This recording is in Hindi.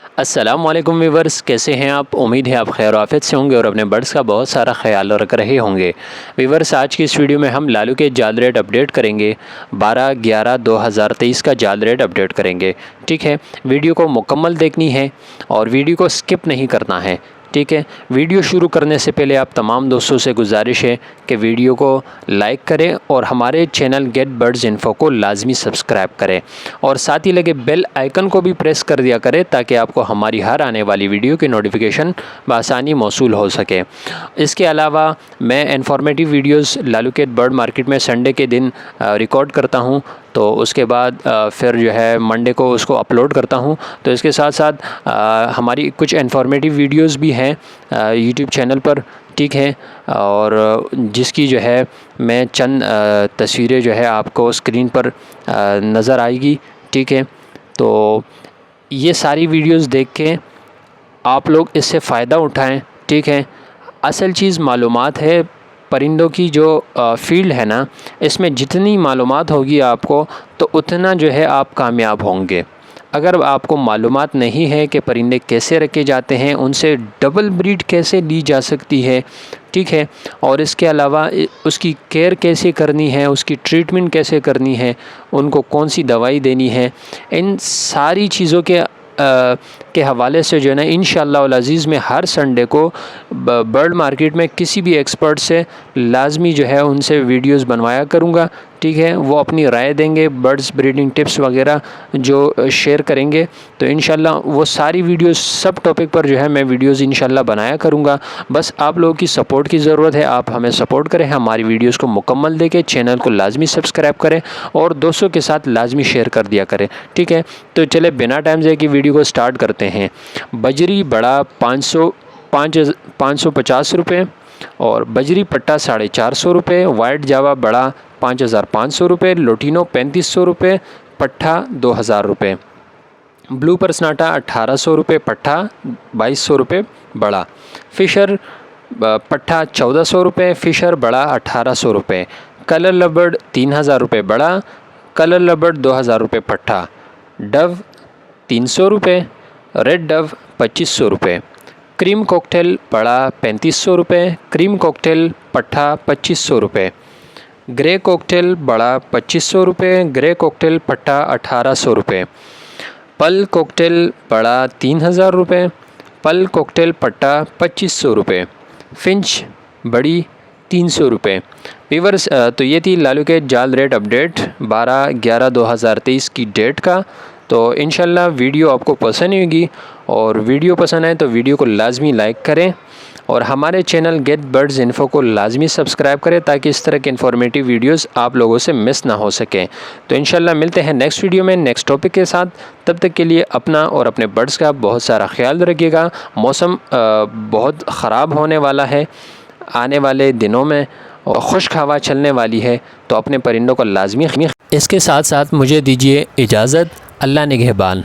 अस्सलामुअलैकुम व्यूवर्स, कैसे हैं आप। उम्मीद है आप खैर आफियत से होंगे और अपने बर्ड्स का बहुत सारा ख्याल रख रहे होंगे। व्यूवर्स, आज की इस वीडियो में हम लालू के जाल रेट अपडेट करेंगे। 12/11/2023 का जाल रेट अपडेट करेंगे। ठीक है, वीडियो को मुकम्मल देखनी है और वीडियो को स्किप नहीं करना है। ठीक है, वीडियो शुरू करने से पहले आप तमाम दोस्तों से गुजारिश है कि वीडियो को लाइक करें और हमारे चैनल गेट बर्ड्स इन्फो को लाजमी सब्सक्राइब करें और साथ ही लगे बेल आइकन को भी प्रेस कर दिया करें ताकि आपको हमारी हर आने वाली वीडियो की नोटिफिकेशन बआसानी मौसूल हो सके। इसके अलावा मैं इन्फॉर्मेटिव वीडियोस लालू के बर्ड मार्केट में संडे के दिन रिकॉर्ड करता हूं, तो उसके बाद फिर जो है मंडे को उसको अपलोड करता हूं। तो इसके साथ साथ हमारी कुछ इन्फॉर्मेटिव वीडियोस भी हैं यूट्यूब चैनल पर। ठीक है, और जिसकी जो है मैं चंद तस्वीरें जो है आपको स्क्रीन पर नज़र आएगी। ठीक है, तो ये सारी वीडियोस देख के आप लोग इससे फ़ायदा उठाएं। ठीक है, असल चीज़ मालूमात है। परिंदों की जो फील्ड है ना, इसमें जितनी मालूमात होगी आपको तो उतना जो है आप कामयाब होंगे। अगर आपको मालूमात नहीं है कि परिंदे कैसे रखे जाते हैं, उनसे डबल ब्रीड कैसे ली जा सकती है, ठीक है, और इसके अलावा उसकी केयर कैसे करनी है, उसकी ट्रीटमेंट कैसे करनी है, उनको कौन सी दवाई देनी है, इन सारी चीज़ों के हवाले से जो है ना इंशाअल्लाह अज़ीज़ में हर संडे को बर्ड मार्केट में किसी भी एक्सपर्ट से लाजमी जो है उनसे वीडियोस बनवाया करूँगा। ठीक है, वो अपनी राय देंगे, बर्ड्स ब्रीडिंग टिप्स वगैरह जो शेयर करेंगे। तो इंशाअल्लाह वो सारी वीडियोस सब टॉपिक पर जो है मैं वीडियोस इंशाअल्लाह बनाया करूँगा। बस आप लोगों की सपोर्ट की ज़रूरत है। आप हमें सपोर्ट करें, हमारी वीडियोस को मुकम्मल देखें, चैनल को लाजमी सब्सक्राइब करें और दोस्तों के साथ लाजमी शेयर कर दिया करें। ठीक है, तो चले बिना टाइम ज़ाय की वीडियो को स्टार्ट करते हैं। बजरी बड़ा 550 रुपये और बजरी पट्टा 450 रुपये, वाइट जावा बड़ा 5500 रुपये, लोटिनो 3500 रुपये, पट्ठा 2000 रुपये, ब्लू परसनाटा 1800 रुपये पट्ठा, 2200 रुपये बड़ा, फिशर पट्ठा 1400 रुपये, फिशर बड़ा 1800 रुपये, कलर लबर्ड 3000 रुपये बड़ा, कलर लबर्ड 2000 रुपये पट्ठा, डव 300 रुपये, रेड डव 2500 रुपये, क्रीम कॉकटेल बड़ा 3500 रुपये, क्रीम कॉकटेल पट्ठा 2500 रुपये, ग्रे कॉकटेल बड़ा 2500 रुपये, ग्रे कॉकटेल पट्टा 1800 रुपये, पल कॉकटेल बड़ा 3000 रुपये, पल कॉकटेल पट्टा 2500 रुपये, फिंच बड़ी 300 रुपये। व्यूअर्स, तो ये थी लालू के जाल रेट अपडेट 12/11/2023 की डेट का। तो इंशाल्लाह वीडियो आपको पसंद होगी और वीडियो पसंद आए तो वीडियो को लाजमी लाइक करें और हमारे चैनल गेट बर्ड्स इन्फो को लाजमी सब्सक्राइब करें ताकि इस तरह के इन्फॉर्मेटिव वीडियोस आप लोगों से मिस ना हो सकें। तो इंशाल्लाह मिलते हैं नेक्स्ट वीडियो में नेक्स्ट टॉपिक के साथ। तब तक के लिए अपना और अपने बर्ड्स का बहुत सारा ख्याल रखिएगा। मौसम बहुत ख़राब होने वाला है आने वाले दिनों में और खुश्क हवा चलने वाली है, तो अपने परिंदों को लाजमी। इसके साथ साथ मुझे दीजिए इजाज़त। अल्लाह निगहबान।